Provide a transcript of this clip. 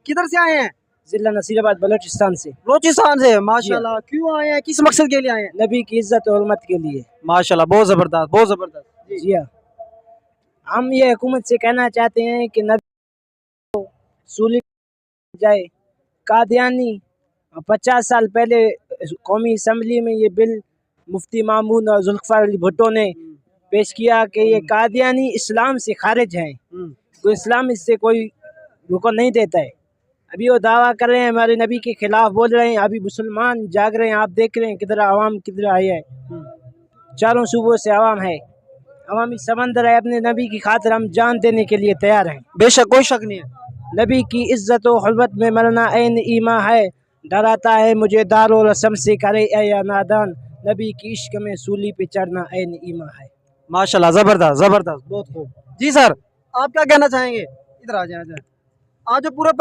کدھر سے آئے ہیں؟ ضلع نصیرآباد بلوچستان سے. بلوچستان سے. ماشاءاللہ. کیوں آئے ہیں؟ کس مقصد کے لیے آئے ہیں؟ نبی کی عزت اور حرمت کے لیے. ماشاءاللہ بہت زبردست بہت زبردست. جی ہاں. ہم یہ حکومت سے کہنا چاہتے ہیں کہ نبی کو سولی جائے. قادیانی 50 سال پہلے قومی اسمبلی میں یہ بل مفتی مامون اور ذوالفقار علی بھٹو نے پیش کیا کہ یہ قادیانی اسلام سے خارج ہیں. تو اسلام اس سے کوئی رکن نہیں دیتا ہے. ابھی وہ دعویٰ کر رہے ہیں ہمارے نبی کے خلاف بول رہے ہیں. ابھی مسلمان جاگ رہے ہیں. آپ دیکھ رہے ہیں کدھر عوام کدھر آئی ہے. چاروں صوبوں سے عوام ہے. عوامی سمندر ہے. اپنے نبی کی خاطر ہم جان دینے کے لیے تیار ہیں. بے شک کوئی شک نہیں ہے. نبی کی عزت و حرمت میں مرنا عین ایمان ہے. ڈراتا ہے مجھے دار و رسم سے کرے اے یا نادان. نبی کی عشق میں سولی پہ چڑھنا عین ایمان ہے. ماشاءاللہ زبردست زبردست بہت خوب. جی سر آپ کیا کہنا چاہیں گے؟ ادھر آ جائیں. آج جو پورا